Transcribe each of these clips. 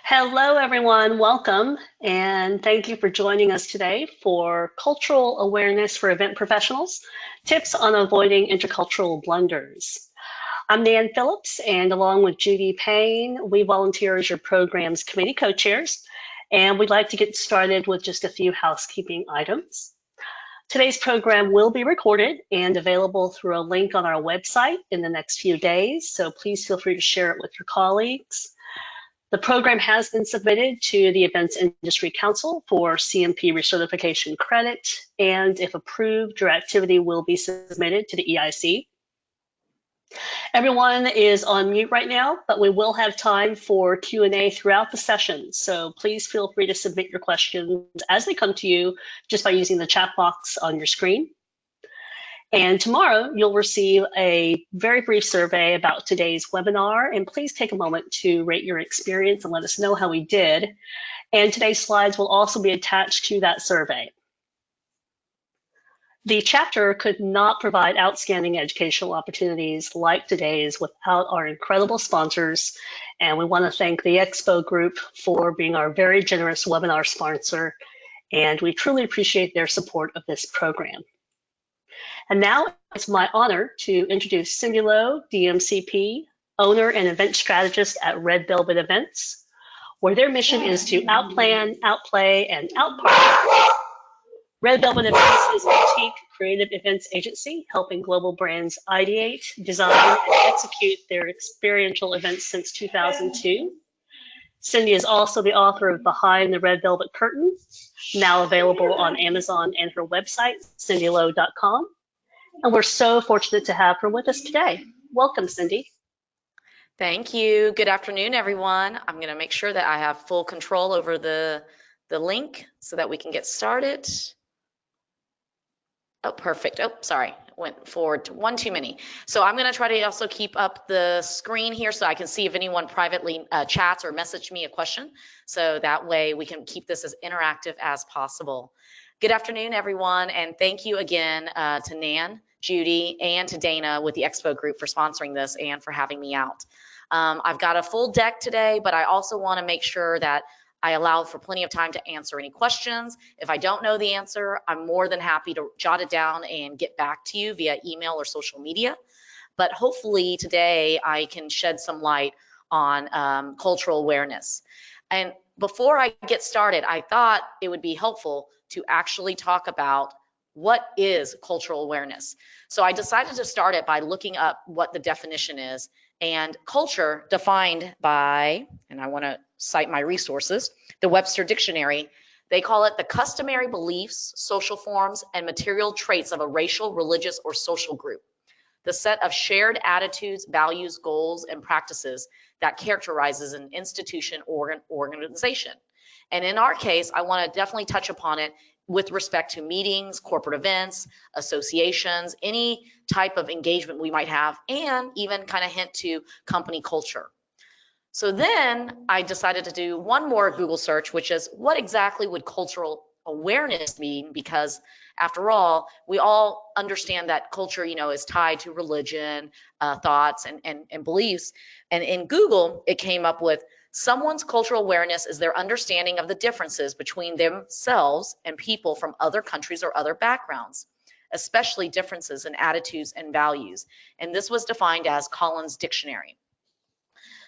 Hello, everyone. Welcome, and thank you for joining us today for Cultural Awareness for Event Professionals, Tips on Avoiding Intercultural Blunders. I'm Nan Phillips, and along with Judy Payne, we volunteer as your program's committee co-chairs, and we'd like to get started with just a few housekeeping items. Today's program will be recorded and available through a link on our website in the next few days, so please feel free to share it with your colleagues. The program has been submitted to the Events Industry Council for CMP recertification credit, and if approved, your activity will be submitted to the EIC. Everyone is on mute right now, but we will have time for Q&A throughout the session, so please feel free to submit your questions as they come to you just by using the chat box on your screen. And tomorrow, you'll receive a very brief survey about today's webinar, and please take a moment to rate your experience and let us know how we did. And today's slides will also be attached to that survey. The chapter could not provide outstanding educational opportunities like today's without our incredible sponsors, and we want to thank the Expo Group for being our very generous webinar sponsor, and we truly appreciate their support of this program. And now it's my honor to introduce Cindy Lowe, DMCP, owner and event strategist at Red Velvet Events, where their mission is to outplan, outplay, and outparty. Red Velvet Events is a boutique creative events agency helping global brands ideate, design, and execute their experiential events since 2002. Cindy is also the author of Behind the Red Velvet Curtain, now available on Amazon and her website, cindylowe.com. And we're so fortunate to have her with us today. Welcome, Cindy. Thank you. Good afternoon, everyone. I'm going to make sure that I have full control over the link so that we can get started. Oh, perfect. Oh, sorry. Went forward to one too many. So I'm going to try to also keep up the screen here so I can see if anyone privately chats or message me a question. So that way we can keep this as interactive as possible. Good afternoon, everyone, and thank you again to Nan, Judy, and to Dana with the Expo Group for sponsoring this and for having me out. I've got a full deck today, but I also want to make sure that I allow for plenty of time to answer any questions. If I don't know the answer, I'm more than happy to jot it down and get back to you via email or social media. But hopefully today I can shed some light on cultural awareness. And before I get started, I thought it would be helpful to actually talk about what is cultural awareness. So I decided to start it by looking up what the definition is, and culture defined by, and I want to cite my resources, the Webster Dictionary, they call it the customary beliefs, social forms, and material traits of a racial, religious, or social group. The set of shared attitudes, values, goals, and practices that characterizes an institution or an organization. And in our case, I want to definitely touch upon it with respect to meetings, corporate events, associations, any type of engagement we might have, and even kind of hint to company culture. So then I decided to do one more Google search, which is what exactly would cultural awareness mean? Because after all, we all understand that culture, is tied to religion, thoughts, and beliefs. And in Google, it came up with someone's cultural awareness is their understanding of the differences between themselves and people from other countries or other backgrounds, especially differences in attitudes and values. And this was defined as Collins Dictionary.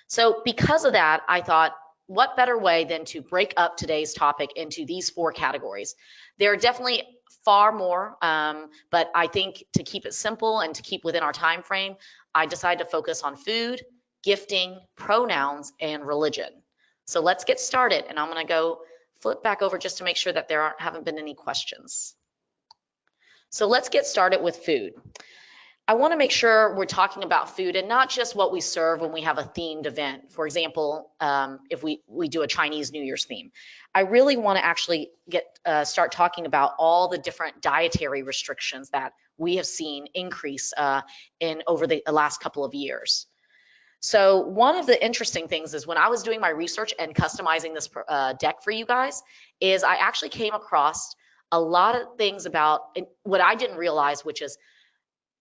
So because of that, I thought, what better way than to break up today's topic into these 4 categories? There are definitely far more, but I think to keep it simple and to keep within our time frame, I decided to focus on food, gifting, pronouns, and religion. So let's get started, and I'm going to go flip back over just to make sure that there haven't been any questions. So let's get started with food. I want to make sure we're talking about food and not just what we serve when we have a themed event. For example, if we do a Chinese New Year's theme. I really want to actually start talking about all the different dietary restrictions that we have seen increase over the last couple of years. So one of the interesting things is when I was doing my research and customizing this deck for you guys is I actually came across a lot of things about what I didn't realize, which is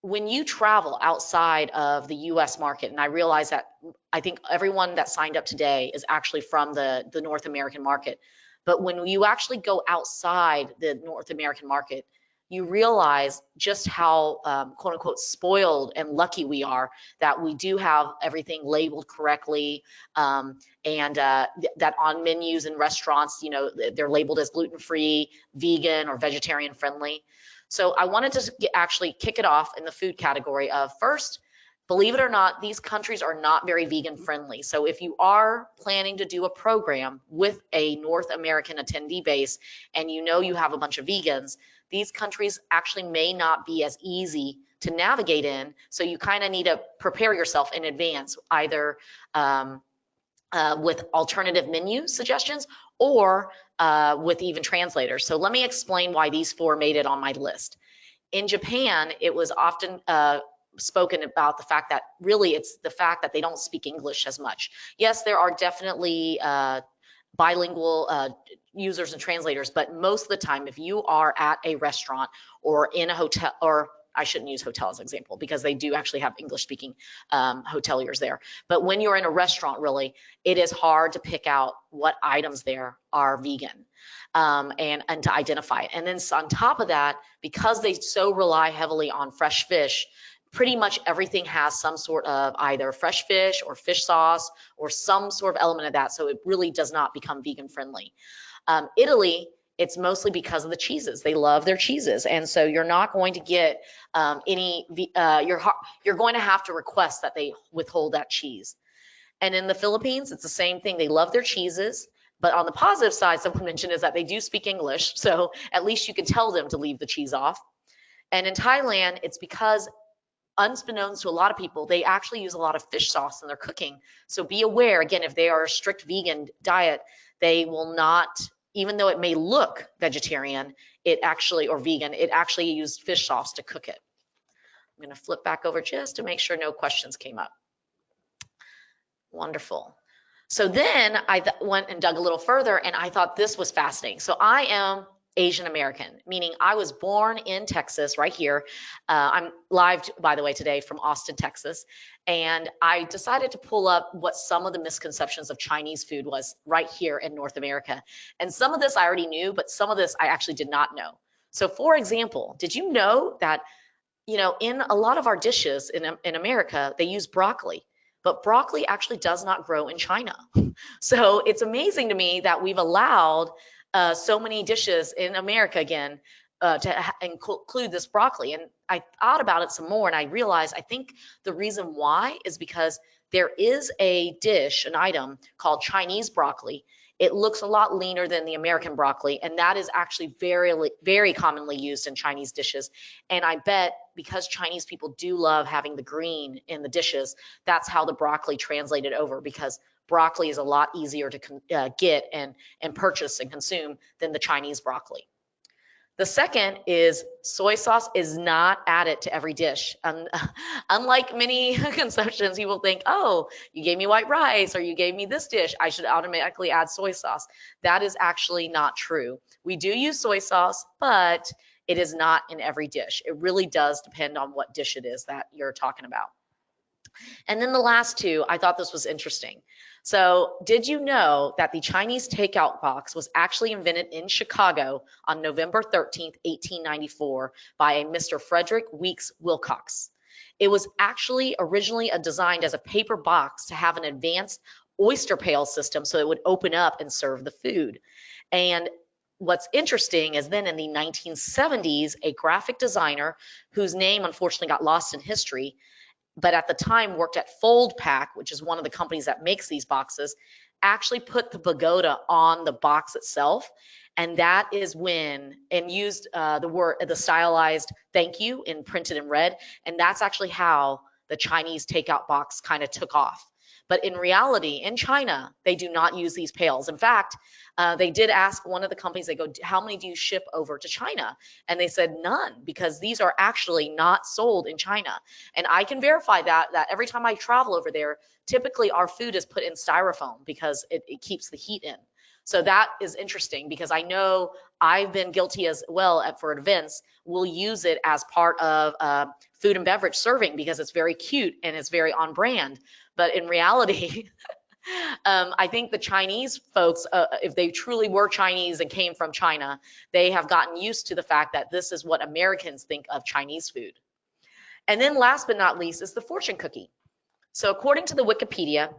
when you travel outside of the US market, and I realize that I think everyone that signed up today is actually from the North American market, but when you actually go outside the North American market, you realize just how quote unquote spoiled and lucky we are that we do have everything labeled correctly, and that on menus in restaurants, you know, they're labeled as gluten-free, vegan, or vegetarian friendly. So I wanted to actually kick it off in the food category of first, believe it or not, these countries are not very vegan friendly. So if you are planning to do a program with a North American attendee base and you know you have a bunch of vegans, these countries actually may not be as easy to navigate in. So you kind of need to prepare yourself in advance, either with alternative menu suggestions or with even translators. So let me explain why these four made it on my list. In Japan, it was often spoken about the fact that really it's the fact that they don't speak English as much. Yes, there are definitely bilingual users and translators, but most of the time, if you are at a restaurant or in a hotel, or I shouldn't use hotel as an example because they do actually have English speaking hoteliers there. But when you're in a restaurant, really, it is hard to pick out what items there are vegan and to identify it. And then on top of that, because they so rely heavily on fresh fish, pretty much everything has some sort of either fresh fish or fish sauce or some sort of element of that. So it really does not become vegan friendly. Italy, it's mostly because of the cheeses. They love their cheeses. And so you're not going to get you're going to have to request that they withhold that cheese. And in the Philippines, it's the same thing. They love their cheeses. But on the positive side, someone mentioned is that they do speak English. So at least you can tell them to leave the cheese off. And in Thailand, it's because unbeknownst to a lot of people, they actually use a lot of fish sauce in their cooking. So be aware, again, if they are a strict vegan diet, they will not, even though it may look vegetarian, it actually, or vegan, it actually used fish sauce to cook it. I'm going to flip back over just to make sure no questions came up. Wonderful. So then I went and dug a little further, and I thought this was fascinating. So I am Asian American, meaning I was born in Texas, right here. I'm live, by the way, today from Austin, Texas. And I decided to pull up what some of the misconceptions of Chinese food was right here in North America. And some of this I already knew, but some of this I actually did not know. So for example, did you know that, you know, in a lot of our dishes in America, they use broccoli, but broccoli actually does not grow in China. So it's amazing to me that we've allowed so many dishes in America again to include this broccoli. And I thought about it some more and I realized I think the reason why is because there is a dish, an item called Chinese broccoli. It looks a lot leaner than the American broccoli, and that is actually very, very commonly used in Chinese dishes. And I bet because Chinese people do love having the green in the dishes, that's how the broccoli translated over, because broccoli is a lot easier to get and purchase and consume than the Chinese broccoli. The second is soy sauce is not added to every dish. Unlike many conceptions, you will think, oh, you gave me white rice or you gave me this dish, I should automatically add soy sauce. That is actually not true. We do use soy sauce, but it is not in every dish. It really does depend on what dish it is that you're talking about. And then the last two, I thought this was interesting. So did you know that the Chinese takeout box was actually invented in Chicago on November 13th, 1894 by a Mr. Frederick Weeks Wilcox? It was actually originally designed as a paper box to have an advanced oyster pail system so it would open up and serve the food. And what's interesting is then in the 1970s, a graphic designer whose name unfortunately got lost in history, but at the time worked at Fold Pack, which is one of the companies that makes these boxes, actually put the pagoda on the box itself. And that is when, and used the stylized thank you in printed in red. And that's actually how the Chinese takeout box kind of took off. But in reality, in China, they do not use these pails. In fact, they did ask one of the companies, they go, how many do you ship over to China? And they said none, because these are actually not sold in China. And I can verify that every time I travel over there, typically our food is put in styrofoam because it keeps the heat in. So that is interesting because I know I've been guilty as well for events. We'll use it as part of food and beverage serving because it's very cute and it's very on brand. But in reality, I think the Chinese folks, if they truly were Chinese and came from China, they have gotten used to the fact that this is what Americans think of Chinese food. And then last but not least is the fortune cookie. So according to the Wikipedia,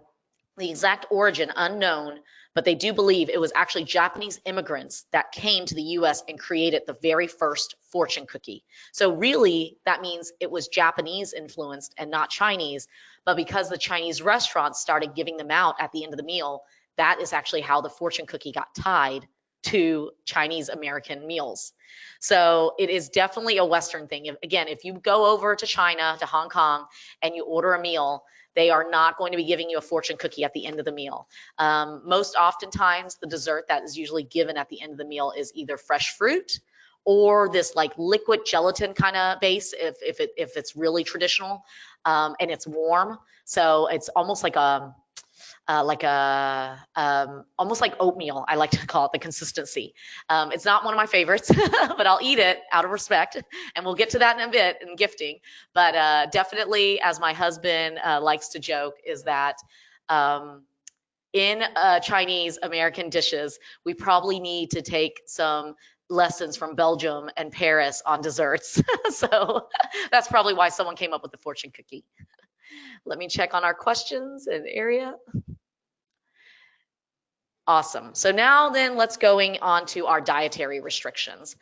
the exact origin unknown, but they do believe it was actually Japanese immigrants that came to the US and created the very first fortune cookie. So really, that means it was Japanese influenced and not Chinese, but because the Chinese restaurants started giving them out at the end of the meal, that is actually how the fortune cookie got tied to Chinese American meals. So it is definitely a Western thing. Again, if you go over to China, to Hong Kong, and you order a meal, they are not going to be giving you a fortune cookie at the end of the meal. Most oftentimes, the dessert that is usually given at the end of the meal is either fresh fruit or this like liquid gelatin kind of base if it's really traditional, and it's warm. So it's almost like almost like oatmeal, I like to call it, the consistency. It's not one of my favorites, but I'll eat it out of respect, and we'll get to that in a bit in gifting. But definitely, as my husband likes to joke, is that in Chinese American dishes, we probably need to take some lessons from Belgium and Paris on desserts. So that's probably why someone came up with the fortune cookie. Let me check on our questions and area. Awesome. So now then let's going on to our dietary restrictions.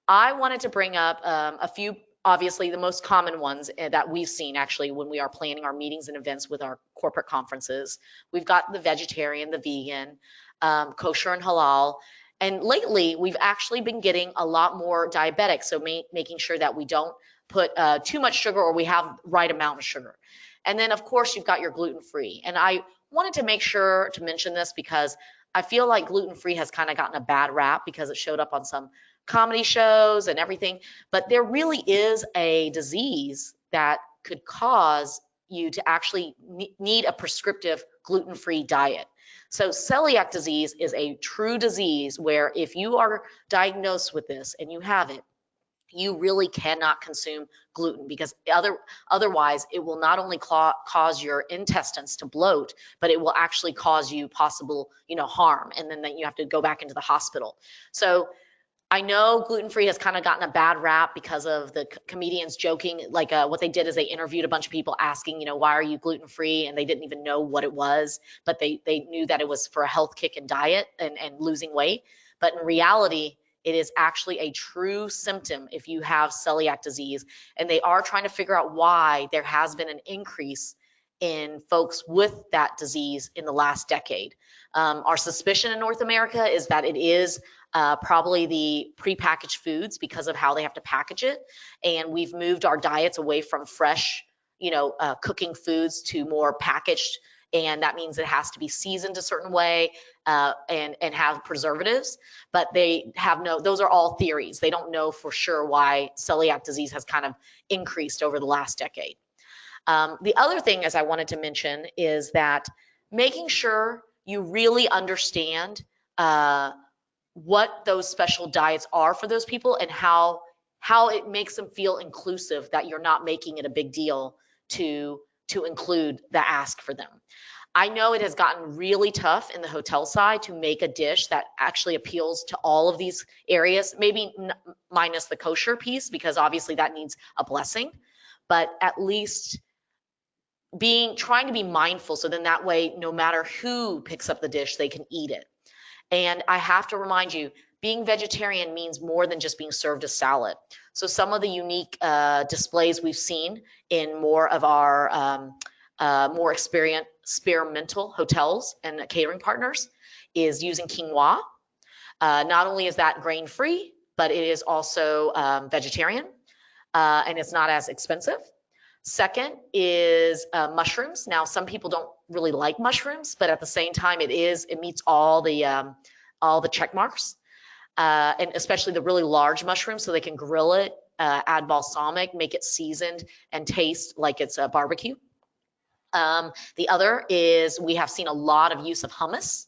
I wanted to bring up a few, obviously the most common ones that we've seen actually when we are planning our meetings and events with our corporate conferences. We've got the vegetarian, the vegan, kosher and halal. And lately we've actually been getting a lot more diabetics. So making sure that we don't put too much sugar or we have right amount of sugar. And then of course you've got your gluten-free. And I wanted to make sure to mention this because I feel like gluten-free has kind of gotten a bad rap because it showed up on some comedy shows and everything, but there really is a disease that could cause you to actually need a prescriptive gluten-free diet. So celiac disease is a true disease where if you are diagnosed with this and you have it, you really cannot consume gluten because otherwise it will not only cause your intestines to bloat, but it will actually cause you possible, harm. And then you have to go back into the hospital. So I know gluten-free has kind of gotten a bad rap because of the comedians joking, like what they did is they interviewed a bunch of people asking, why are you gluten-free? And they didn't even know what it was, but they knew that it was for a health kick and diet and losing weight. But in reality, it is actually a true symptom if you have celiac disease, and they are trying to figure out why there has been an increase in folks with that disease in the last decade. Our suspicion in North America is that it is probably the prepackaged foods because of how they have to package it, and we've moved our diets away from fresh, cooking foods to more packaged, and that means it has to be seasoned a certain way and have preservatives, but those are all theories. They don't know for sure why celiac disease has kind of increased over the last decade. The other thing, as I wanted to mention, is that making sure you really understand what those special diets are for those people and how it makes them feel inclusive, that you're not making it a big deal to include the ask for them. I know it has gotten really tough in the hotel side to make a dish that actually appeals to all of these areas, maybe minus the kosher piece, because obviously that needs a blessing, but at least trying to be mindful so then that way, no matter who picks up the dish, they can eat it. And I have to remind you, being vegetarian means more than just being served a salad. So some of the unique displays we've seen in more of our more experimental hotels and catering partners is using quinoa. Not only is that grain-free, but it is also vegetarian, and it's not as expensive. Second is mushrooms. Now, some people don't really like mushrooms, but at the same time, it meets all the check marks, and especially the really large mushrooms, so they can grill it, add balsamic, make it seasoned, and taste like it's a barbecue. The other is we have seen a lot of use of hummus.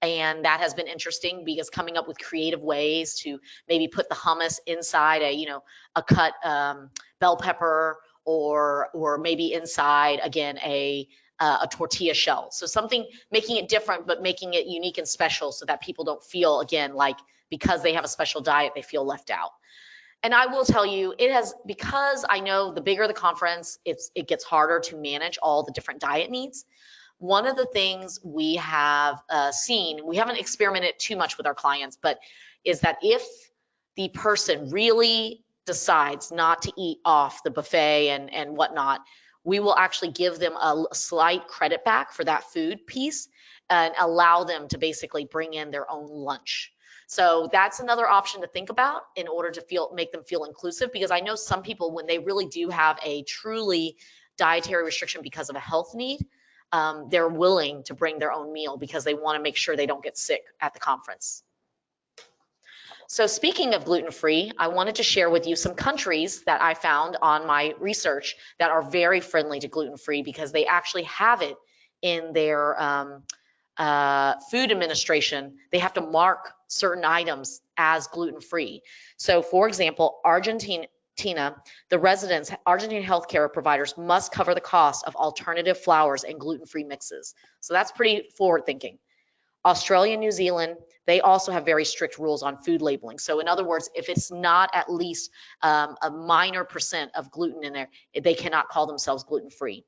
And that has been interesting because coming up with creative ways to maybe put the hummus inside a cut bell pepper, or maybe inside, again, a tortilla shell. So something, making it different, but making it unique and special so that people don't feel, again, like because they have a special diet, they feel left out. And I will tell you, because I know the bigger the conference, it gets harder to manage all the different diet needs. One of the things we have seen, we haven't experimented too much with our clients, but is that if the person really decides not to eat off the buffet and whatnot, we will actually give them a slight credit back for that food piece and allow them to basically bring in their own lunch. So that's another option to think about in order to make them feel inclusive, because I know some people, when they really do have a truly dietary restriction because of a health need, they're willing to bring their own meal because they want to make sure they don't get sick at the conference. So speaking of gluten-free, I wanted to share with you some countries that I found on my research that are very friendly to gluten-free because they actually have it in their food administration. They have to mark certain items as gluten-free. So for example, Argentina, Argentine healthcare providers must cover the cost of alternative flours and gluten-free mixes. So that's pretty forward-thinking. Australia and New Zealand, they also have very strict rules on food labeling. So in other words, if it's not at least a minor % of gluten in there, they cannot call themselves gluten-free.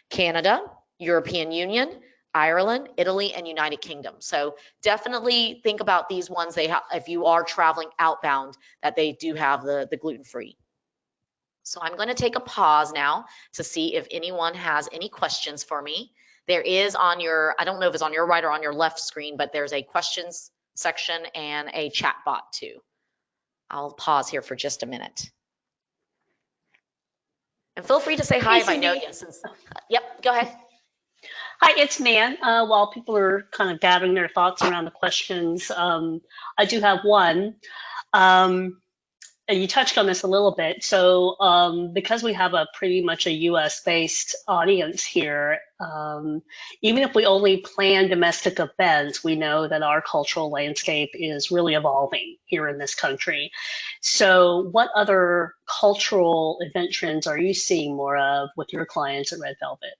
Canada, European Union, Ireland, Italy, and United Kingdom. So definitely think about these ones. If you are traveling outbound, that they do have the gluten-free. So I'm going to take a pause now to see if anyone has any questions for me. There is on your, I don't know if it's on your right or on your left screen, but there's a questions section and a chat bot too. I'll pause here for just a minute. And feel free to say hi if I know you. Yep, go ahead. Hi, it's Man. While people are kind of gathering their thoughts around the questions, I do have one. And you touched on this a little bit. So because we have a pretty much a US-based audience here, even if we only plan domestic events, we know that our cultural landscape is really evolving here in this country. So what other cultural event trends are you seeing more of with your clients at Red Velvet?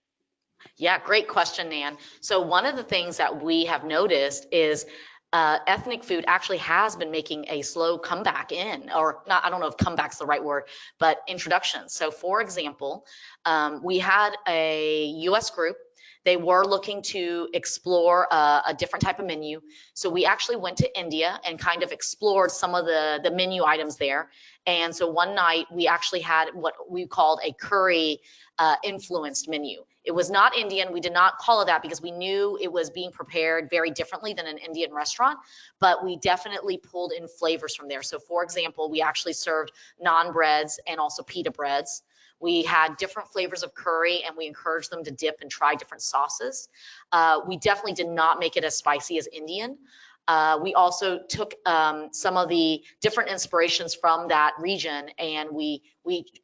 Yeah, great question, Nan. So one of the things that we have noticed is ethnic food actually has been making a slow comeback or not, I don't know if comeback's the right word, but introduction. So for example, we had a US group. They were looking to explore a different type of menu. So we actually went to India and kind of explored some of the menu items there. And so one night we actually had what we called a curry influenced menu. It was not Indian. We did not call it that because we knew it was being prepared very differently than an Indian restaurant, but we definitely pulled in flavors from there. So for example, we actually served naan breads and also pita breads. We had different flavors of curry and we encouraged them to dip and try different sauces. We definitely did not make it as spicy as Indian. We also took some of the different inspirations from that region and we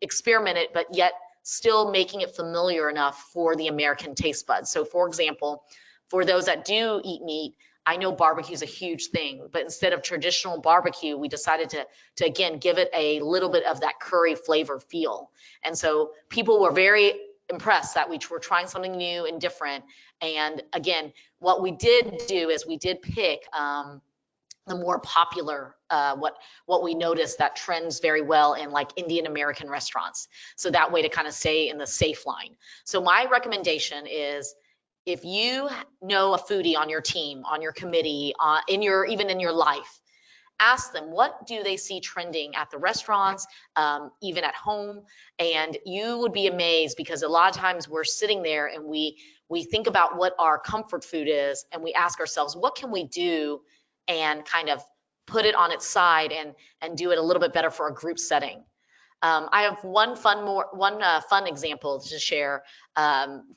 experimented, but yet still making it familiar enough for the American taste buds. So for example, for those that do eat meat, I know barbecue is a huge thing, but instead of traditional barbecue, we decided to again, give it a little bit of that curry flavor feel. And so people were very impressed that we were trying something new and different. And again, what we did do is we did pick the more popular, what we noticed that trends very well in like Indian American restaurants. So that way to kind of stay in the safe line. So my recommendation is if you know a foodie on your team, on your committee, even in your life, ask them what do they see trending at the restaurants, even at home, and you would be amazed because a lot of times we're sitting there and we think about what our comfort food is and we ask ourselves, what can we do and kind of put it on its side and do it a little bit better for a group setting. I have one fun example to share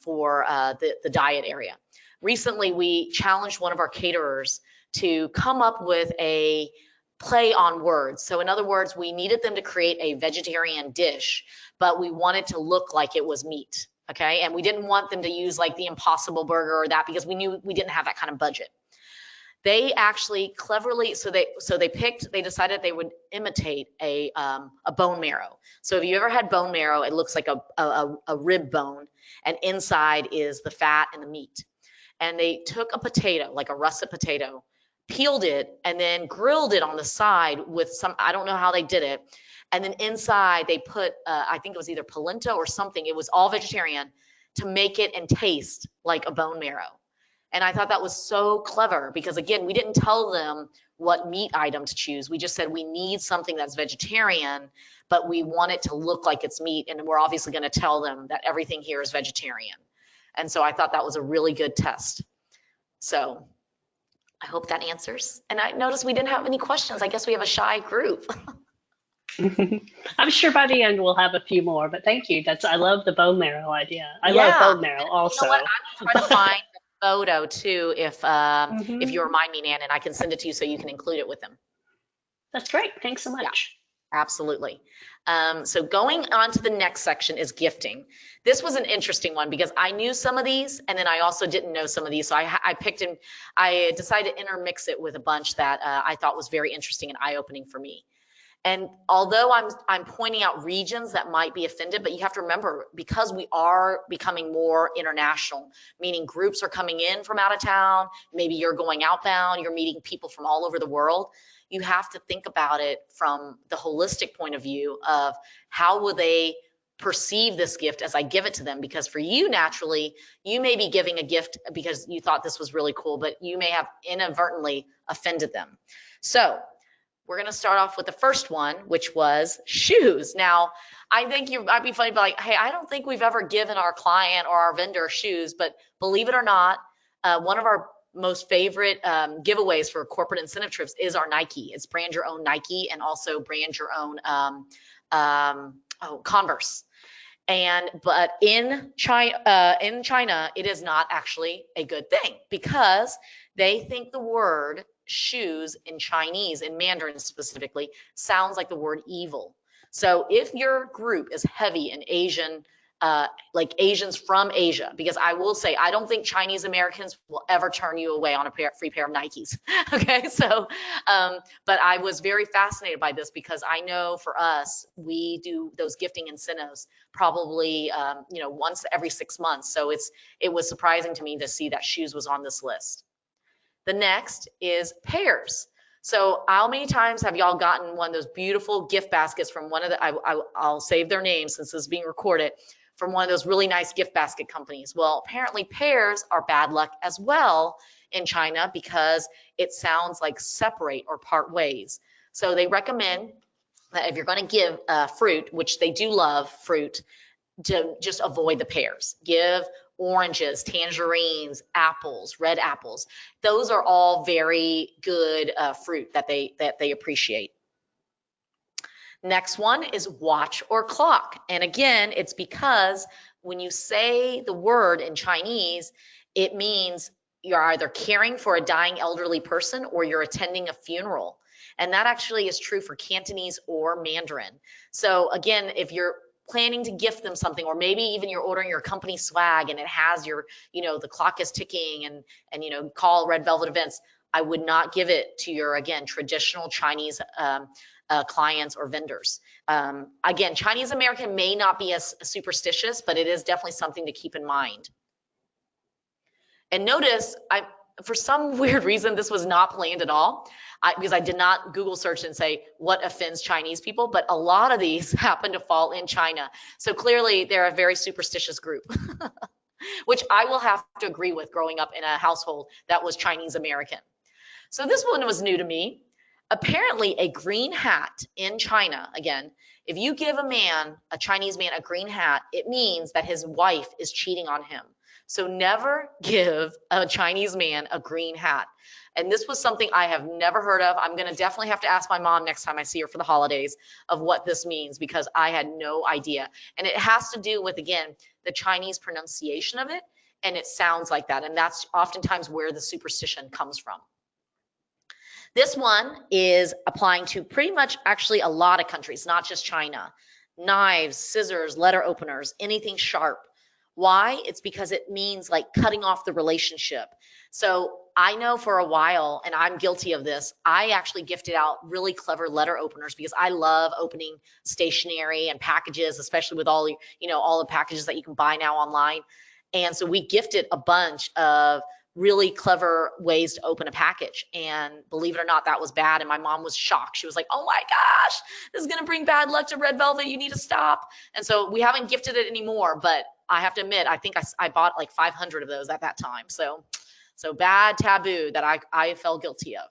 for the diet area. Recently, we challenged one of our caterers to come up with a play on words. So in other words, we needed them to create a vegetarian dish, but we wanted to look like it was meat, okay? And we didn't want them to use like the Impossible Burger or that because we knew we didn't have that kind of budget. They actually cleverly, they decided they would imitate a bone marrow. So if you ever had bone marrow, it looks like a rib bone, and inside is the fat and the meat. And they took a potato, like a russet potato, peeled it, and then grilled it on the side with some, I don't know how they did it. And then inside they put, I think it was either polenta or something. It was all vegetarian to make it and taste like a bone marrow. And I thought that was so clever because, again, we didn't tell them what meat item to choose. We just said we need something that's vegetarian, but we want it to look like it's meat. And we're obviously going to tell them that everything here is vegetarian. And so I thought that was a really good test. So I hope that answers. And I noticed we didn't have any questions. I guess we have a shy group. I'm sure by the end we'll have a few more, but thank you. I love the bone marrow idea. I Yeah. love bone marrow You also. know what? I'm trying to find the photo too, if Mhm. you remind me, Nan, and I can send it to you so you can include it with them. That's great. Thanks so much. Absolutely. So going on to the next section is gifting. This was an interesting one because I knew some of these, and then I also didn't know some of these. So I picked and I decided to intermix it with a bunch that I thought was very interesting and eye-opening for me. And although I'm pointing out regions that might be offended, but you have to remember, because we are becoming more international, meaning groups are coming in from out of town, maybe you're going outbound, you're meeting people from all over the world, you have to think about it from the holistic point of view of how will they perceive this gift as I give it to them. Because for you, naturally, you may be giving a gift because you thought this was really cool, but you may have inadvertently offended them. So we're going to start off with the first one, which was shoes. Now, I think you might be funny, but like, hey, I don't think we've ever given our client or our vendor shoes, but believe it or not, one of our most favorite giveaways for corporate incentive trips is our Nike. It's brand your own Nike and also brand your own Converse. But in China, it is not actually a good thing because they think the word shoes in Chinese, in Mandarin specifically, sounds like the word evil. So if your group is heavy in Asian, like Asians from Asia, because I will say, I don't think Chinese Americans will ever turn you away on a free pair of Nikes. Okay, so, but I was very fascinated by this because I know for us, we do those gifting incentives probably, once every 6 months. So it was surprising to me to see that shoes was on this list. The next is pears. So how many times have y'all gotten one of those beautiful gift baskets from one of the, I'll save their names since this is being recorded, from one of those really nice gift basket companies? Well, apparently pears are bad luck as well in China because it sounds like separate or part ways. So they recommend that if you're going to give fruit, which they do love fruit, to just avoid the pears. Give oranges, tangerines, apples, red apples. Those are all very good fruit that they appreciate. Next one is watch or clock. And again, it's because when you say the word in Chinese, it means you're either caring for a dying elderly person or you're attending a funeral. And that actually is true for Cantonese or Mandarin. So again, if you're planning to gift them something, or maybe even you're ordering your company swag and it has your, the clock is ticking and call Red Velvet Events, I would not give it to your, again, traditional Chinese clients or vendors. Again, Chinese American may not be as superstitious, but it is definitely something to keep in mind. And notice, for some weird reason, this was not planned at all, because I did not Google search and say what offends Chinese people, but a lot of these happen to fall in China. So clearly they're a very superstitious group, which I will have to agree with growing up in a household that was Chinese American. So this one was new to me. Apparently a green hat in China, again, if you give a Chinese man, a green hat, it means that his wife is cheating on him. So never give a Chinese man a green hat. And this was something I have never heard of. I'm going to definitely have to ask my mom next time I see her for the holidays of what this means, because I had no idea. And it has to do with, again, the Chinese pronunciation of it. And it sounds like that. And that's oftentimes where the superstition comes from. This one is applying to pretty much actually a lot of countries, not just China. Knives, scissors, letter openers, anything sharp Why? It's because it means like cutting off the relationship. So I know for a while, and I'm guilty of this, I actually gifted out really clever letter openers because I love opening stationery and packages, especially with all, all the packages that you can buy now online. And so we gifted a bunch of really clever ways to open a package. And believe it or not, that was bad. And my mom was shocked. She was like, oh my gosh, this is going to bring bad luck to Red Velvet. You need to stop. And so we haven't gifted it anymore, but I have to admit, I think I bought like 500 of those at that time. So bad taboo that I felt guilty of.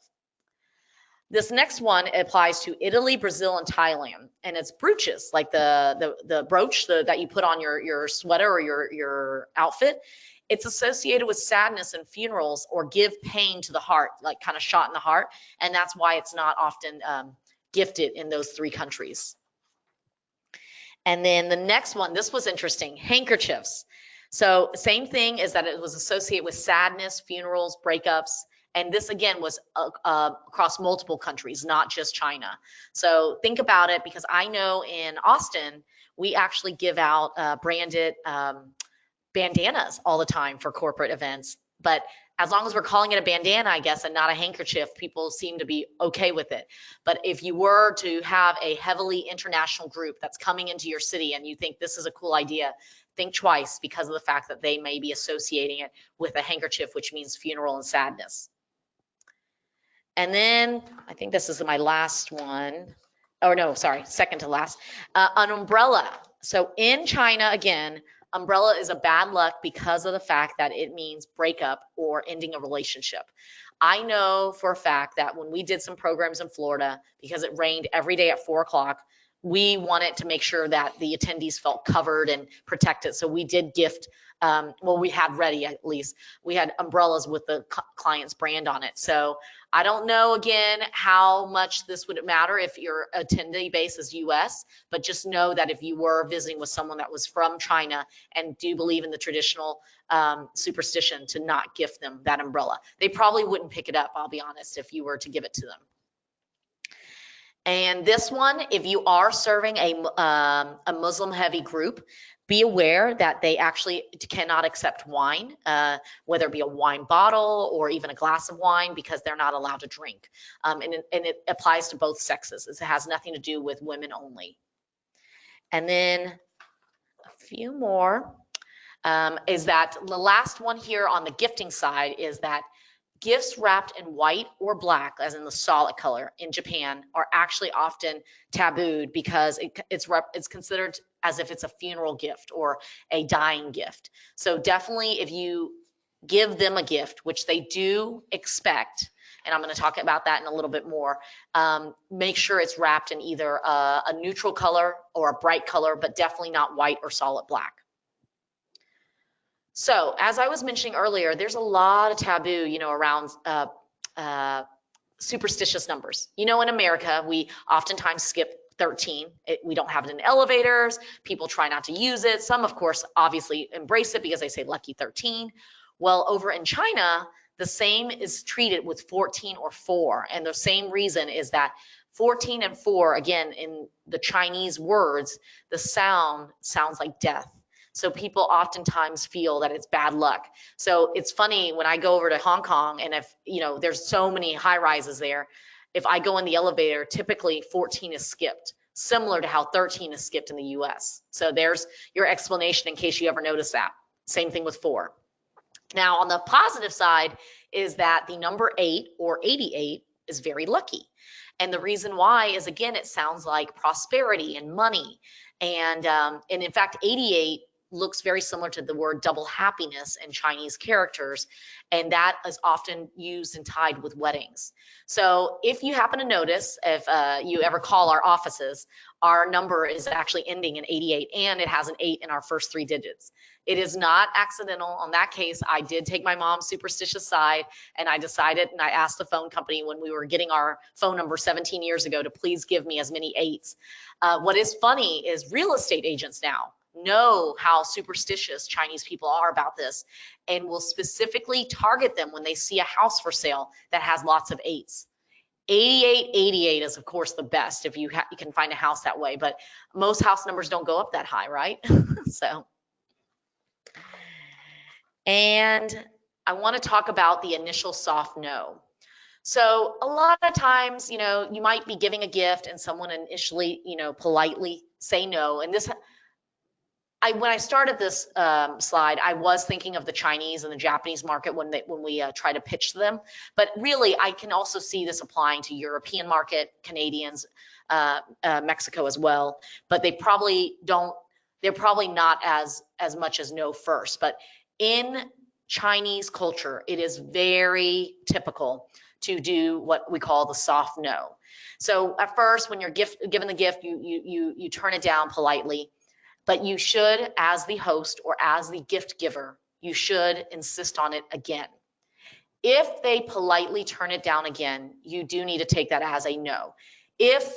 This next one applies to Italy, Brazil, and Thailand, and it's brooches, like the brooch that you put on your sweater or your outfit. It's associated with sadness and funerals or give pain to the heart, like kind of shot in the heart, and that's why it's not often gifted in those 3 countries. And then the next one, this was interesting, handkerchiefs. So same thing is that it was associated with sadness, funerals, breakups. And this again was across multiple countries, not just China. So think about it, because I know in Austin, we actually give out branded bandanas all the time for corporate events. But as long as we're calling it a bandana, I guess, and not a handkerchief, people seem to be okay with it. But if you were to have a heavily international group that's coming into your city and you think this is a cool idea, think twice, because of the fact that they may be associating it with a handkerchief, which means funeral and sadness. And then I think this is my last one. Oh no, sorry, second to last. An umbrella. So in China, again, umbrella is a bad luck because of the fact that it means breakup or ending a relationship. I know for a fact that when we did some programs in Florida, because it rained every day at 4 o'clock, we wanted to make sure that the attendees felt covered and protected. So we did gift, well, we had ready at least, we had umbrellas with the client's brand on it. So I don't know, again, how much this would matter if your attendee base is US, but just know that if you were visiting with someone that was from China and do believe in the traditional superstition, to not gift them that umbrella. They probably wouldn't pick it up, I'll be honest, if you were to give it to them. And this one, if you are serving a Muslim-heavy group, be aware that they actually cannot accept wine, whether it be a wine bottle or even a glass of wine, because they're not allowed to drink. And it applies to both sexes. It has nothing to do with women only. And then a few more is that the last one here on the gifting side is that gifts wrapped in white or black, as in the solid color in Japan, are actually often tabooed because it's considered as if it's a funeral gift or a dying gift. So definitely, if you give them a gift, which they do expect, and I'm going to talk about that in a little bit more, make sure it's wrapped in either a neutral color or a bright color, but definitely not white or solid black. So as I was mentioning earlier, there's a lot of taboo, around superstitious numbers. In America, we oftentimes skip 13. We don't have it in elevators. People try not to use it. Some, of course, obviously embrace it because they say lucky 13. Well, over in China, the same is treated with 14 or 4. And the same reason is that 14 and 4, again, in the Chinese words, the sound sounds like death. So people oftentimes feel that it's bad luck. So it's funny when I go over to Hong Kong, and if, there's so many high rises there, if I go in the elevator, typically 14 is skipped, similar to how 13 is skipped in the US. So there's your explanation in case you ever notice that. Same thing with 4. Now on the positive side is that the number 8 or 88 is very lucky. And the reason why is, again, it sounds like prosperity and money. And in fact, 88 looks very similar to the word double happiness in Chinese characters, and that is often used and tied with weddings. So if you happen to notice, if you ever call our offices, our number is actually ending in 88, and it has an 8 in our first 3 digits. It is not accidental. On that case, I did take my mom's superstitious side, and I decided, and I asked the phone company when we were getting our phone number 17 years ago to please give me as many 8s. What is funny is real estate agents now know how superstitious Chinese people are about this, and will specifically target them when they see a house for sale that has lots of 8s. 88 is, of course, the best if you can find a house that way, but most house numbers don't go up that high, right? So And I want to talk about the initial soft no. So a lot of times, you might be giving a gift and someone initially, politely say no. And when I started this slide, I was thinking of the Chinese and the Japanese market when we try to pitch them. But really, I can also see this applying to European market, Canadians, Mexico as well. But they probably don't. They're probably not as much as no first. But in Chinese culture, it is very typical to do what we call the soft no. So at first, when you're given the gift, you turn it down politely. But you should, as the host or as the gift giver, you should insist on it again. If they politely turn it down again, you do need to take that as a no. If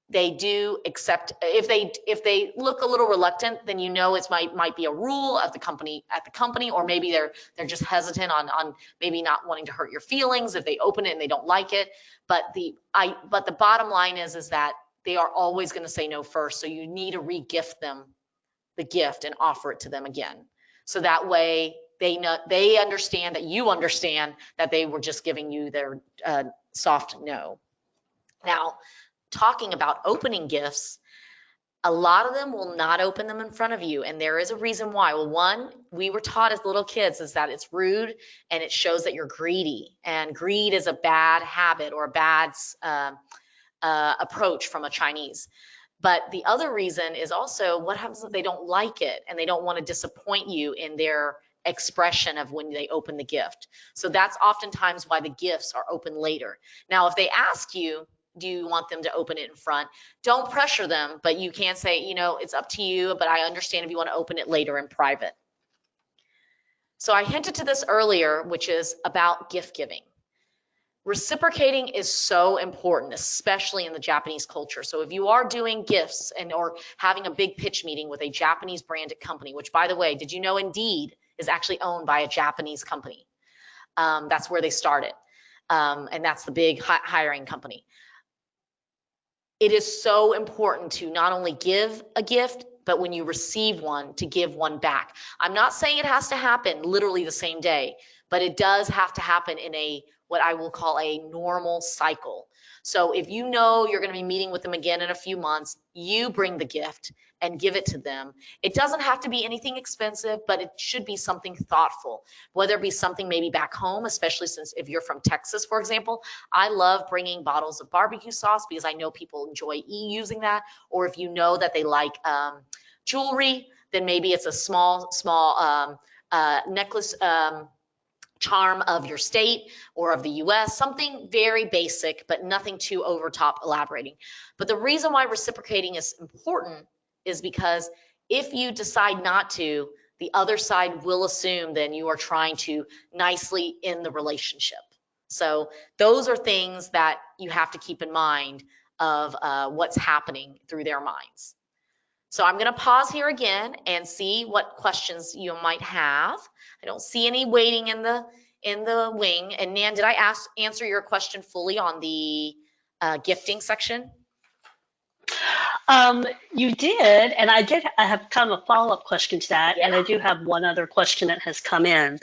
they do accept, if they look a little reluctant, then it might be a rule of the company or maybe they're just hesitant on maybe not wanting to hurt your feelings if they open it and they don't like it. But the bottom line is that they are always going to say no first, so you need to re-gift them the gift and offer it to them again. So that way they understand that you understand that they were just giving you their soft no. Now, talking about opening gifts, a lot of them will not open them in front of you, and there is a reason why. Well, one, we were taught as little kids is that it's rude and it shows that you're greedy, and greed is a bad habit or a bad approach from a Chinese. But the other reason is also what happens if they don't like it and they don't want to disappoint you in their expression of when they open the gift. So that's oftentimes why the gifts are open later. Now, if they ask you, do you want them to open it in front? Don't pressure them, but you can say, it's up to you, but I understand if you want to open it later in private. So I hinted to this earlier, which is about gift giving. Reciprocating is so important, especially in the Japanese culture. So if you are doing gifts or having a big pitch meeting with a Japanese branded company, which, by the way, did you know Indeed is actually owned by a Japanese company? That's where they started. And that's the big hiring company. It is so important to not only give a gift, but when you receive one, to give one back. I'm not saying it has to happen literally the same day, but it does have to happen in what I will call a normal cycle. So if you know you're going to be meeting with them again in a few months, you bring the gift and give it to them. It doesn't have to be anything expensive, but it should be something thoughtful, whether it be something maybe back home, especially since if you're from Texas, for example. I love bringing bottles of barbecue sauce because I know people enjoy using that. Or if you know that they like jewelry, then maybe it's a small necklace charm of your state or of the US, something very basic, but nothing too over top elaborating. But the reason why reciprocating is important is because if you decide not to, the other side will assume then you are trying to nicely end the relationship. So those are things that you have to keep in mind of what's happening through their minds. So I'm going to pause here again and see what questions you might have. I don't see any waiting in the wing. And Nan, did I answer your question fully on the gifting section? You did, and I have kind of a follow-up question to that, Yeah. and I do have one other question that has come in.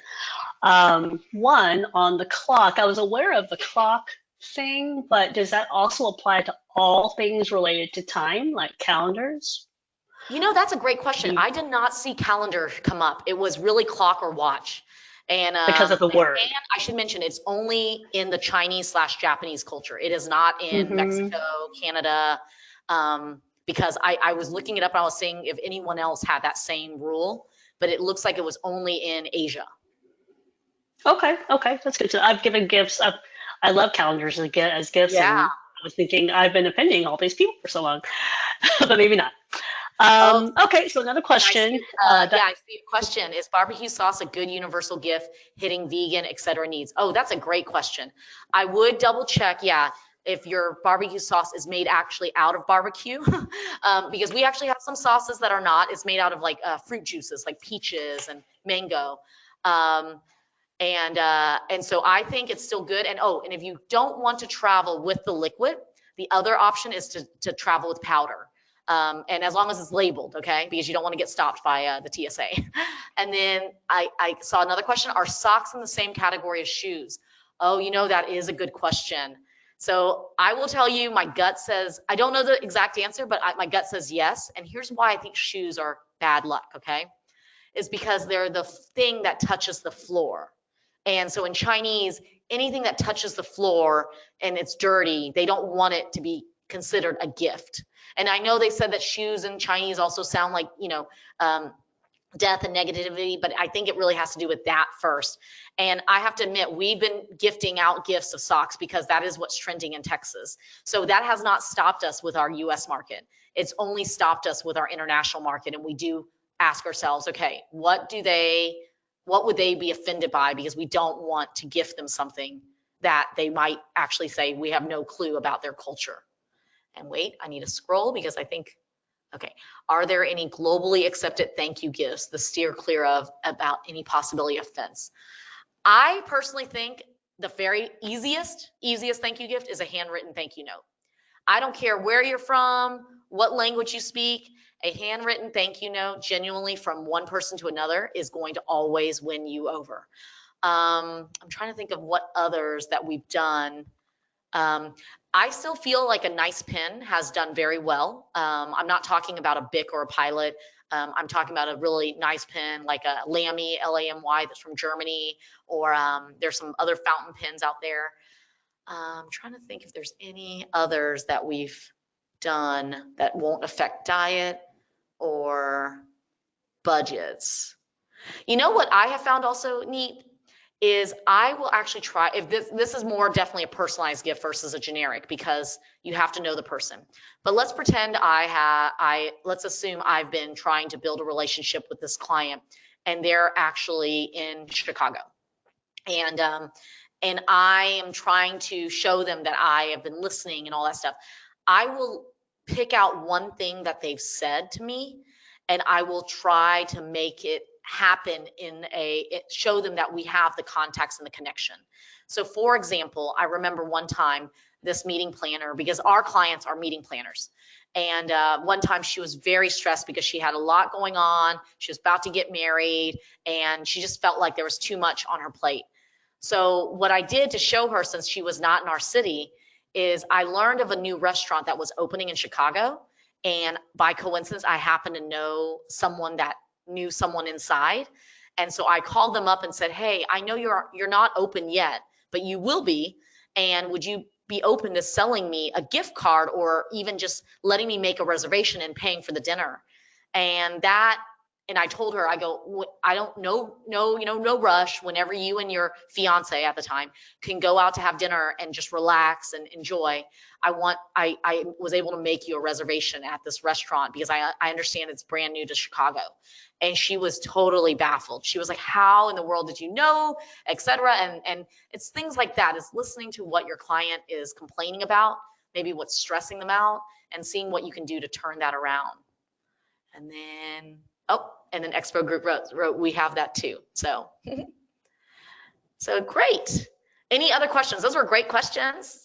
One on the clock. I was aware of the clock thing, but does that also apply to all things related to time, like calendars? That's a great question. I did not see calendar come up. It was really clock or watch. And because of the word. And I should mention it's only in the Chinese/Japanese culture. It is not in Mexico, Canada, because I was looking it up and I was seeing if anyone else had that same rule, but it looks like it was only in Asia. Okay, that's good. So I've given gifts. I love calendars as gifts, Yeah. and I was thinking I've been offending all these people for so long, but maybe not. Okay, so another question. I see a question. Is barbecue sauce a good universal gift hitting vegan, etc. needs? Oh, that's a great question. I would double check, if your barbecue sauce is made actually out of barbecue, because we actually have some sauces that are not. It's made out of like fruit juices, like peaches and mango. And so I think it's still good. And and if you don't want to travel with the liquid, the other option is to travel with powder. And as long as it's labeled, okay, because you don't want to get stopped by the TSA. And then I saw another question, are socks in the same category as shoes? Oh, you know, that is a good question. So I will tell you, my gut says, I don't know the exact answer, but my gut says yes. And here's why I think shoes are bad luck, okay? Is because they're the thing that touches the floor. And so in Chinese, anything that touches the floor and it's dirty, they don't want it to be considered a gift. And I know they said that shoes in Chinese also sound like, you know, death and negativity, but I think it really has to do with that first. And I have to admit, we've been gifting out gifts of socks because that is what's trending in Texas. So that has not stopped us with our US market. It's only stopped us with our international market. And we do ask ourselves, okay, what would they be offended by? Because we don't want to gift them something that they might actually say we have no clue about their culture. And wait, I need to scroll because I think, okay, are there any globally accepted thank you gifts to steer clear of about any possibility of offense? I personally think the very easiest thank you gift is a handwritten thank you note. I don't care where you're from, what language you speak, a handwritten thank you note genuinely from one person to another is going to always win you over. I'm trying to think of what others that we've done. I still feel like a nice pen has done very well. I'm not talking about a Bic or a Pilot. I'm talking about a really nice pen like a Lamy, L-A-M-Y, that's from Germany, or there's some other fountain pens out there. I'm trying to think if there's any others that we've done that won't affect diet or budgets. You know what I have found also neat is I will actually try, if this is more definitely a personalized gift versus a generic because you have to know the person. But let's pretend let's assume I've been trying to build a relationship with this client and they're actually in Chicago. And I am trying to show them that I have been listening and all that stuff. I will pick out one thing that they've said to me and I will try to make it happen show them that we have the context and the connection. So for example, I remember one time this meeting planner, because our clients are meeting planners. And one time she was very stressed because she had a lot going on. She was about to get married and she just felt like there was too much on her plate. So what I did to show her, since she was not in our city, is I learned of a new restaurant that was opening in Chicago. And by coincidence, I happened to know someone that knew someone inside. And so I called them up and said, hey, I know you're not open yet, but you will be. And would you be open to selling me a gift card or even just letting me make a reservation and paying for the dinner? And I told her, I go, I don't know, no rush. Whenever you and your fiance at the time can go out to have dinner and just relax and enjoy, I was able to make you a reservation at this restaurant because I understand it's brand new to Chicago. And she was totally baffled. She was like, how in the world did you know, et cetera. And it's things like that. It's listening to what your client is complaining about, maybe what's stressing them out, and seeing what you can do to turn that around. And then, and then Expo Group wrote, we have that too. So, so great. Any other questions? Those were great questions.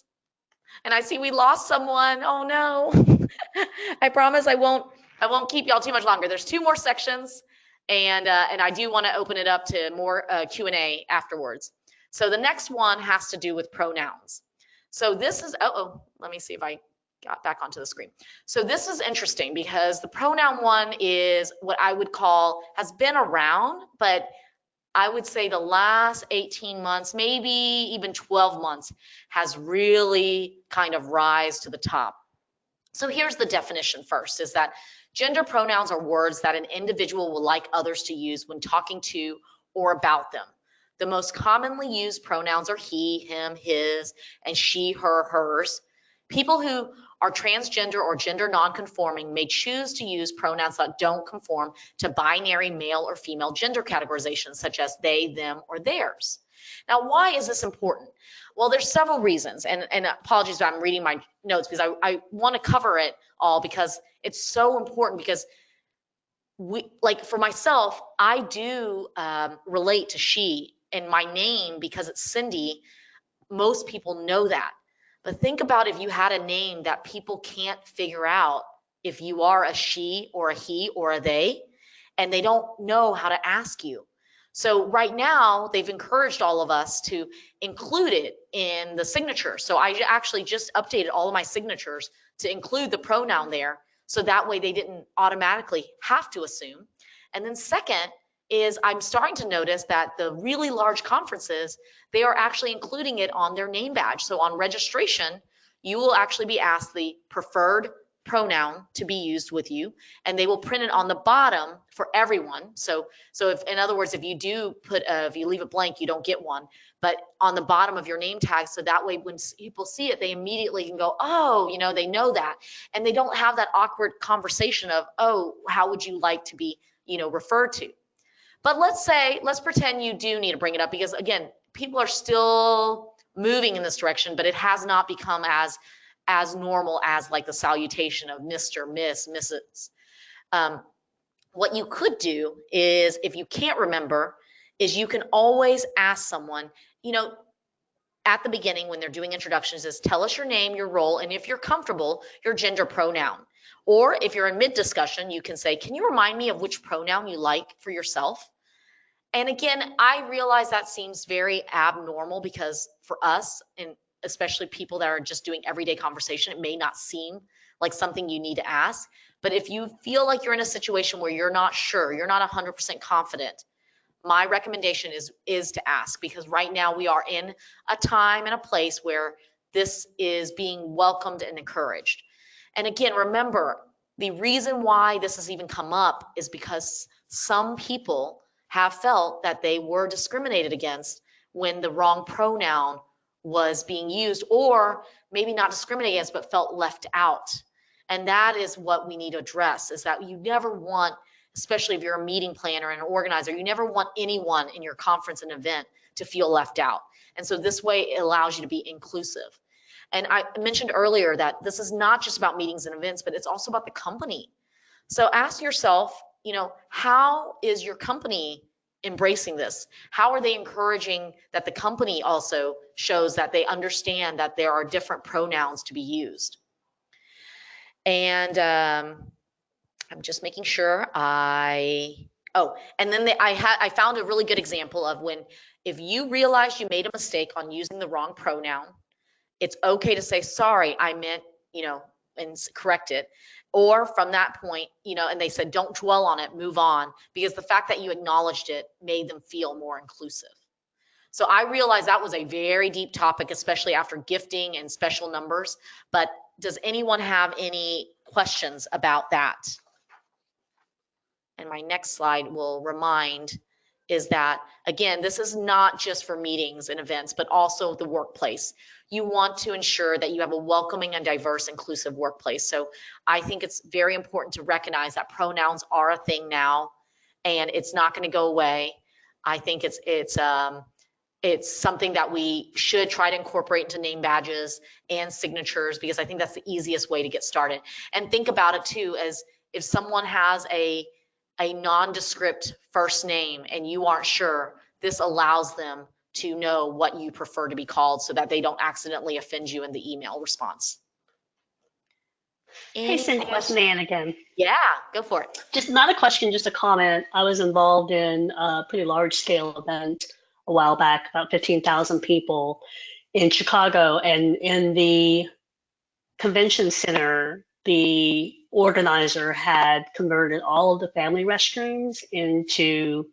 And I see we lost someone. Oh no. I promise I won't keep y'all too much longer. There's 2 more sections, and I do want to open it up to more Q&A afterwards. So the next one has to do with pronouns. So this is, let me see if I got back onto the screen. So this is interesting because the pronoun one is what I would call, has been around, but I would say the last 18 months, maybe even 12 months, has really kind of rise to the top. So here's the definition first, is that gender pronouns are words that an individual will like others to use when talking to or about them. The most commonly used pronouns are he, him, his, and she, her, hers. People who are transgender or gender nonconforming may choose to use pronouns that don't conform to binary male or female gender categorizations, such as they, them, or theirs. Now, why is this important? Well, there's several reasons, and apologies if I'm reading my notes because I want to cover it all because it's so important, because like for myself, I do relate to she, and my name, because it's Cindy, most people know that. But think about if you had a name that people can't figure out if you are a she or a he or a they, and they don't know how to ask you. So right now, they've encouraged all of us to include it in the signature. So I actually just updated all of my signatures to include the pronoun there. So that way they didn't automatically have to assume. And then second is I'm starting to notice that the really large conferences, they are actually including it on their name badge. So on registration, you will actually be asked the preferred pronoun to be used with you, and they will print it on the bottom for everyone. So if, in other words, if you do put if you leave it blank, you don't get one, but on the bottom of your name tag, so that way when people see it, they immediately can go, oh, you know, they know that, and they don't have that awkward conversation of, oh, how would you like to be, you know, referred to. But let's pretend you do need to bring it up, because again, people are still moving in this direction, but it has not become as normal as like the salutation of Mr., Miss, Mrs. What you could do is, if you can't remember, is you can always ask someone, you know, at the beginning when they're doing introductions, is tell us your name, your role, and if you're comfortable, your gender pronoun. Or if you're in mid-discussion, you can say, can you remind me of which pronoun you like for yourself? And again, I realize that seems very abnormal, because for us, and especially people that are just doing everyday conversation, it may not seem like something you need to ask. But if you feel like you're in a situation where you're not sure, you're not 100% confident, my recommendation is to ask, because right now we are in a time and a place where this is being welcomed and encouraged. And again, remember, the reason why this has even come up is because some people have felt that they were discriminated against when the wrong pronoun was being used, or maybe not discriminated against, but felt left out. And that is what we need to address, is that you never want, especially if you're a meeting planner and an organizer, you never want anyone in your conference and event to feel left out. And so this way it allows you to be inclusive. And I mentioned earlier that this is not just about meetings and events, but it's also about the company. So ask yourself, you know, how is your company embracing this? How are they encouraging that the company also shows that they understand that there are different pronouns to be used? And I'm just making sure and then I found a really good example of when, if you realize you made a mistake on using the wrong pronoun, it's okay to say, sorry, I meant, you know, and correct it. Or from that point, you know, and they said, don't dwell on it, move on, because the fact that you acknowledged it made them feel more inclusive. So I realized that was a very deep topic, especially after gifting and special numbers. But does anyone have any questions about that? And my next slide will remind is that, again, this is not just for meetings and events, but also the workplace. You want to ensure that you have a welcoming and diverse, inclusive workplace. So I think it's very important to recognize that pronouns are a thing now, and it's not going to go away. I think it's something that we should try to incorporate into name badges and signatures, because I think that's the easiest way to get started. And think about it too, as if someone has a nondescript first name and you aren't sure, this allows them to know what you prefer to be called, so that they don't accidentally offend you in the email response. Hey, Cindy, it's Nan again. Yeah, go for it. Just not a question, just a comment. I was involved in a pretty large scale event a while back, about 15,000 people in Chicago, and in the convention center, the organizer had converted all of the family restrooms into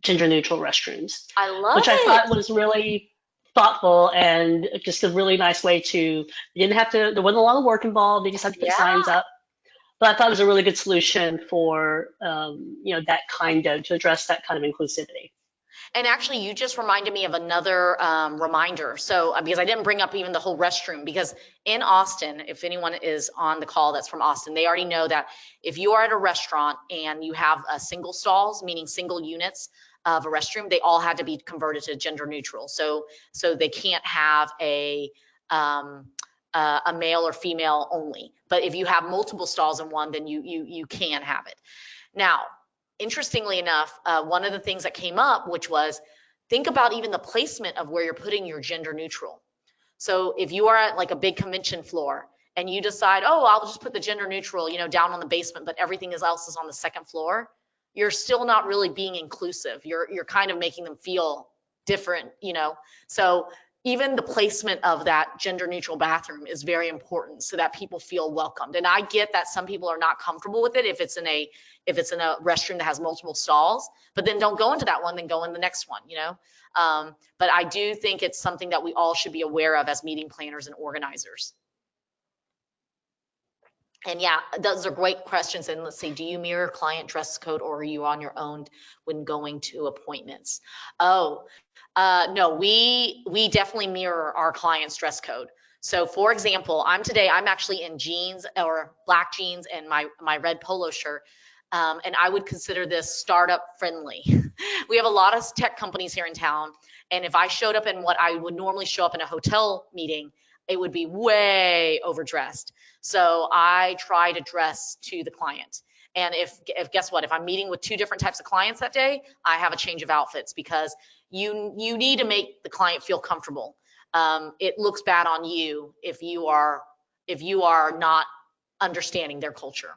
gender neutral restrooms. I love which it. I thought was really thoughtful and just a really nice way to, you didn't have to, there wasn't a lot of work involved, you just had to put signs up. But I thought it was a really good solution for, you know, that kind of, to address that kind of inclusivity. And actually, you just reminded me of another reminder. So, because I didn't bring up even the whole restroom, because in Austin, if anyone is on the call that's from Austin, they already know that if you are at a restaurant and you have single stalls, meaning single units of a restroom, they all had to be converted to gender neutral. So they can't have a male or female only. But if you have multiple stalls in one, then you can have it. Now, interestingly enough, one of the things that came up, which was, think about even the placement of where you're putting your gender neutral. So if you are at like a big convention floor and you decide, oh, I'll just put the gender neutral, down on the basement, but everything else is on the second floor, you're still not really being inclusive. You're kind of making them feel different, So even the placement of that gender neutral bathroom is very important so that people feel welcomed. And I get that some people are not comfortable with it if it's in a restroom that has multiple stalls, but then don't go into that one, then go in the next one, But I do think it's something that we all should be aware of as meeting planners and organizers. And yeah, those are great questions. And let's see, do you mirror client dress code, or are you on your own when going to appointments? Oh, no, we definitely mirror our client's dress code. So for example, I'm actually in jeans or black jeans and my red polo shirt. And I would consider this startup friendly. We have a lot of tech companies here in town. And if I showed up in what I would normally show up in a hotel meeting, it would be way overdressed. So I try to dress to the client. And if guess what, if I'm meeting with 2 different types of clients that day, I have a change of outfits, because you need to make the client feel comfortable. It looks bad on you if you are not understanding their culture.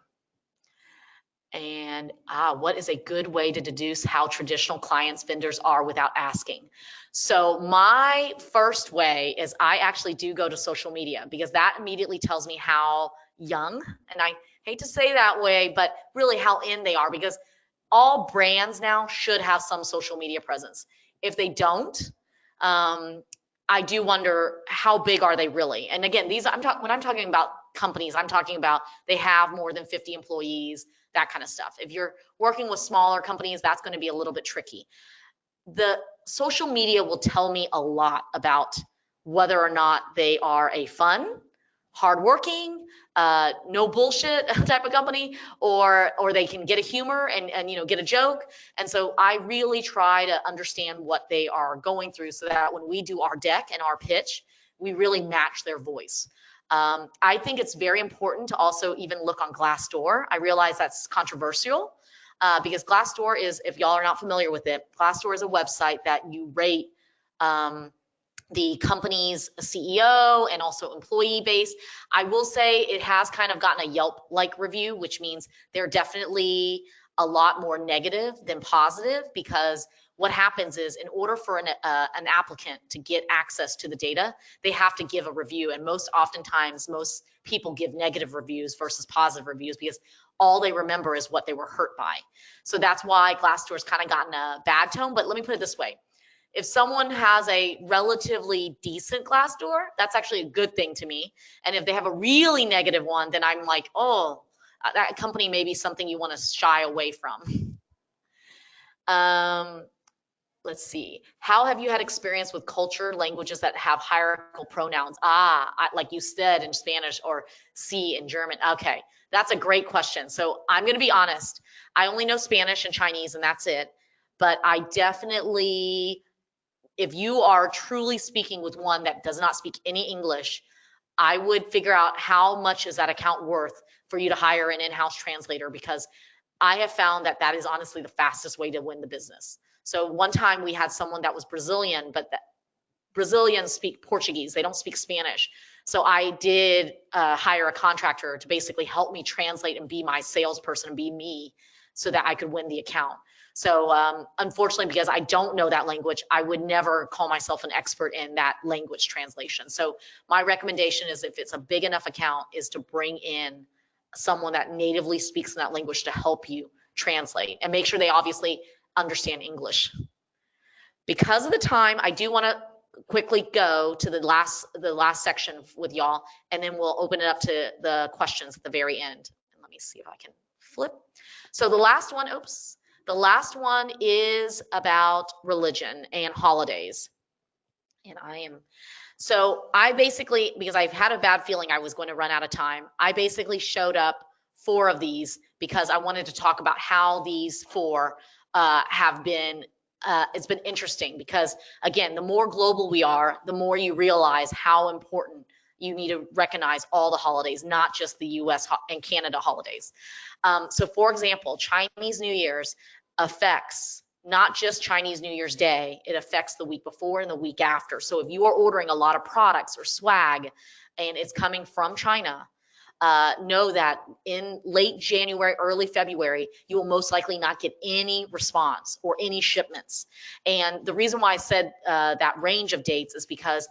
And what is a good way to deduce how traditional clients vendors are without asking? So my first way is I actually do go to social media, because that immediately tells me how young, and I hate to say that way, but really how in they are, because all brands now should have some social media presence. If they don't, I do wonder how big are they really? And again, when I'm talking about companies, I'm talking about they have more than 50 employees, that kind of stuff. If you're working with smaller companies, that's going to be a little bit tricky. The social media will tell me a lot about whether or not they are a fun, hardworking, no bullshit type of company, or they can get a humor and get a joke. And so I really try to understand what they are going through, so that when we do our deck and our pitch, we really match their voice. I think it's very important to also even look on Glassdoor. I realize that's controversial, because Glassdoor is, if y'all are not familiar with it, Glassdoor is a website that you rate the company's CEO and also employee base. I will say it has kind of gotten a Yelp-like review, which means they're definitely a lot more negative than positive, because what happens is, in order for an applicant to get access to the data, they have to give a review. And oftentimes, most people give negative reviews versus positive reviews, because all they remember is what they were hurt by. So that's why Glassdoor's kind of gotten a bad tone. But let me put it this way. If someone has a relatively decent Glassdoor, that's actually a good thing to me. And if they have a really negative one, then I'm like, oh, that company may be something you want to shy away from. Let's see. How have you had experience with culture languages that have hierarchical pronouns? Like you said in Spanish, or sí in German. Okay, that's a great question. So I'm going to be honest. I only know Spanish and Chinese, and that's it. But I definitely, if you are truly speaking with one that does not speak any English, I would figure out how much is that account worth for you to hire an in-house translator, because I have found that is honestly the fastest way to win the business. So one time we had someone that was Brazilian, but Brazilians speak Portuguese. They don't speak Spanish. So I did hire a contractor to basically help me translate and be my salesperson and be me, so that I could win the account. So unfortunately, because I don't know that language, I would never call myself an expert in that language translation. So my recommendation is, if it's a big enough account, is to bring in someone that natively speaks in that language to help you translate, and make sure they obviously understand English. Because of the time, I do want to quickly go to the last section with y'all, and then we'll open it up to the questions at the very end. And let me see if I can flip. So the last one is about religion and holidays. And I basically, because I've had a bad feeling I was going to run out of time, I basically showed up 4 of these because I wanted to talk about how these 4 have been, it's been interesting, because again, the more global we are, the more you realize how important you need to recognize all the holidays, not just the US and Canada holidays. So for example, Chinese New Year's affects not just Chinese New Year's Day, it affects the week before and the week after. So if you are ordering a lot of products or swag, and it's coming from China, know that in late January, early February, you will most likely not get any response or any shipments. And the reason why I said that range of dates is because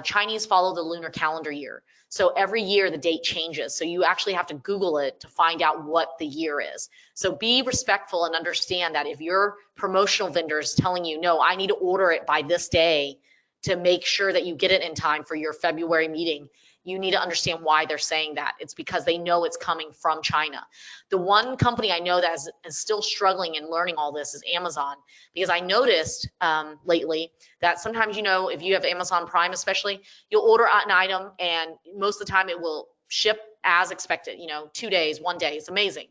Chinese follow the lunar calendar year. So every year the date changes. So you actually have to Google it to find out what the year is. So be respectful and understand that if your promotional vendor is telling you, no, I need to order it by this day to make sure that you get it in time for your February meeting, you need to understand why they're saying that. It's because they know it's coming from China. The one company I know that is still struggling in learning all this is Amazon, because I noticed lately that sometimes, you know, if you have Amazon Prime especially, you'll order an item and most of the time it will ship as expected, you know, 2 days, 1 day, it's amazing.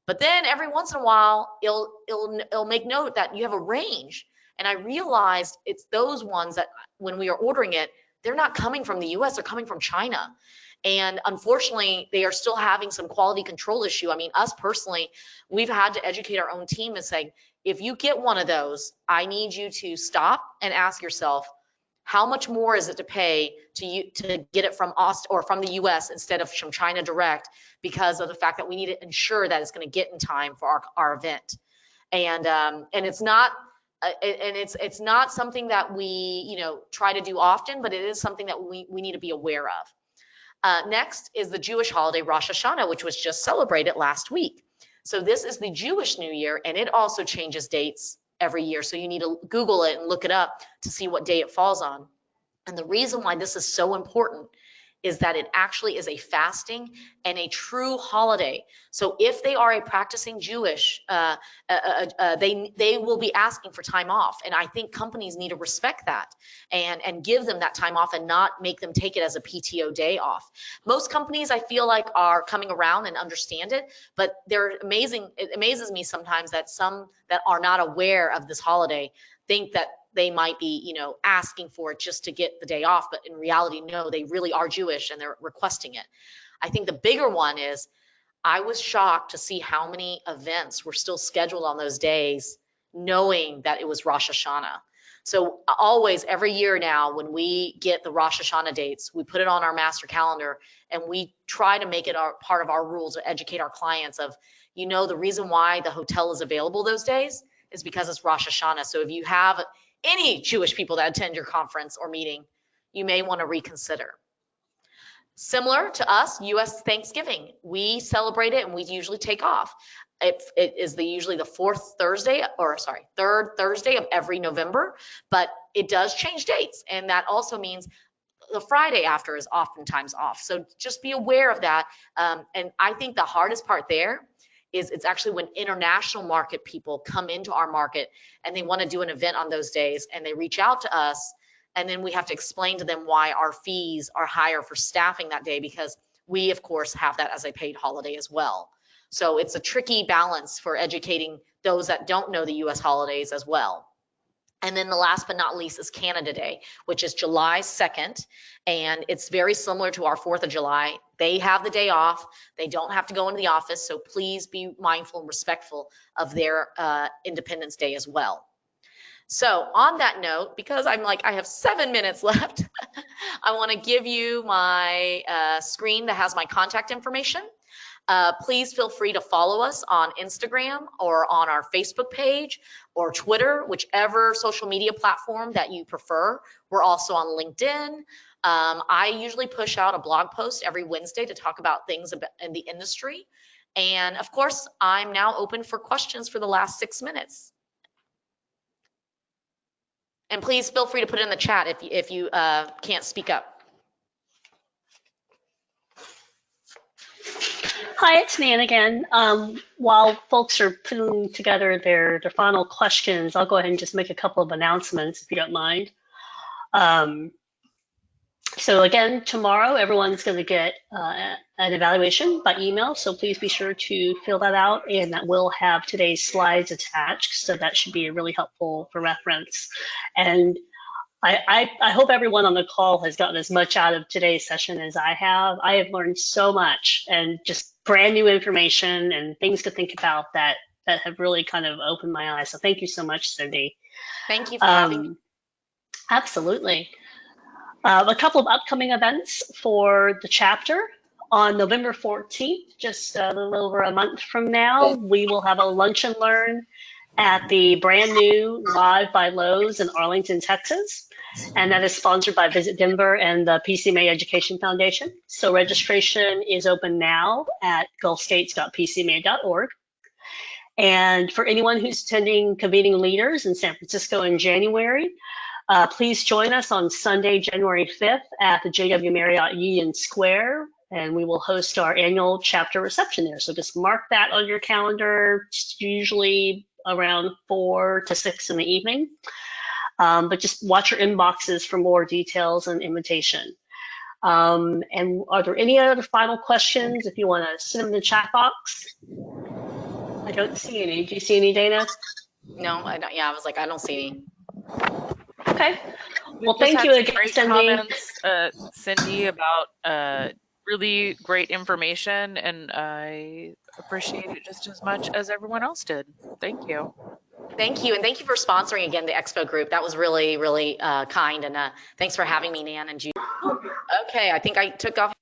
But then every once in a while, it'll make note that you have a range. And I realized it's those ones that when we are ordering it, they're not coming from the US, they're coming from China. And unfortunately, they are still having some quality control issue. I mean, us personally, we've had to educate our own team and say, if you get one of those, I need you to stop and ask yourself, how much more is it to pay to get it from us or from the US instead of from China direct, because of the fact that we need to ensure that it's going to get in time for our event. And it's not it's not something that we, you know, try to do often, but it is something that we need to be aware of. Next is the Jewish holiday Rosh Hashanah, which was just celebrated last week. So this is the Jewish New Year, and it also changes dates every year. So you need to Google it and look it up to see what day it falls on. And the reason why this is so important is that it actually is a fasting and a true holiday. So if they are a practicing Jewish, they will be asking for time off. And I think companies need to respect that and give them that time off and not make them take it as a PTO day off. Most companies, I feel like, are coming around and understand it, but they're amazing. It amazes me sometimes that some that are not aware of this holiday think that they might be, you know, asking for it just to get the day off, but in reality, no, they really are Jewish and they're requesting it. I think the bigger one is, I was shocked to see how many events were still scheduled on those days, knowing that it was Rosh Hashanah. So always, every year now, when we get the Rosh Hashanah dates, we put it on our master calendar and we try to make it part of our rules to educate our clients of, you know, the reason why the hotel is available those days is because it's Rosh Hashanah. So if you have any Jewish people that attend your conference or meeting, you may want to reconsider. Similar to us, US Thanksgiving, we celebrate it and we usually take off. It is usually the third Thursday of every November, but it does change dates. And that also means the Friday after is oftentimes off. So just be aware of that. And I think the hardest part there is it's actually when international market people come into our market and they want to do an event on those days and they reach out to us, and then we have to explain to them why our fees are higher for staffing that day, because we of course have that as a paid holiday as well. So it's a tricky balance for educating those that don't know the US holidays as well. And then the last but not least is Canada Day, which is July 2nd. And it's very similar to our 4th of July. They have the day off. They don't have to go into the office. So please be mindful and respectful of their Independence Day as well. So on that note, because I have 7 minutes left, I want to give you my screen that has my contact information. Please feel free to follow us on Instagram or on our Facebook page or Twitter, whichever social media platform that you prefer. We're also on LinkedIn. I usually push out a blog post every Wednesday to talk about things in the industry. And of course, I'm now open for questions for the last 6 minutes. And please feel free to put it in the chat if you can't speak up. Hi, it's Nan again. While folks are putting together their final questions, I'll go ahead and just make a couple of announcements, if you don't mind. So again, tomorrow, everyone's going to get an evaluation by email, so please be sure to fill that out, and that will have today's slides attached, so that should be really helpful for reference. And I hope everyone on the call has gotten as much out of today's session as I have. I have learned so much, and just brand new information and things to think about that have really kind of opened my eyes. So thank you so much, Cindy. Thank you for having me. Absolutely. A couple of upcoming events for the chapter. On November 14th, just a little over a month from now, we will have a lunch and learn at the brand new Live by Lowe's in Arlington, Texas. And that is sponsored by Visit Denver and the PCMA Education Foundation. So registration is open now at gulfstates.pcma.org. And for anyone who's attending Convening Leaders in San Francisco in January, please join us on Sunday, January 5th at the JW Marriott Union Square, and we will host our annual chapter reception there. So just mark that on your calendar. It's usually around 4 to 6 in the evening. But just watch your inboxes for more details and invitation. And are there any other final questions? If you want to send them in the chat box. I don't see any. Do you see any, Dana? No, I don't. Yeah, I was like, I don't see any. Okay. Well, thank you again, great Cindy. Comments, Cindy, about really great information, and I appreciate it just as much as everyone else did. Thank you. Thank you, and thank you for sponsoring again the Expo group. That was really, really kind, and thanks for having me, Nan and Judy. Okay, I think I took off.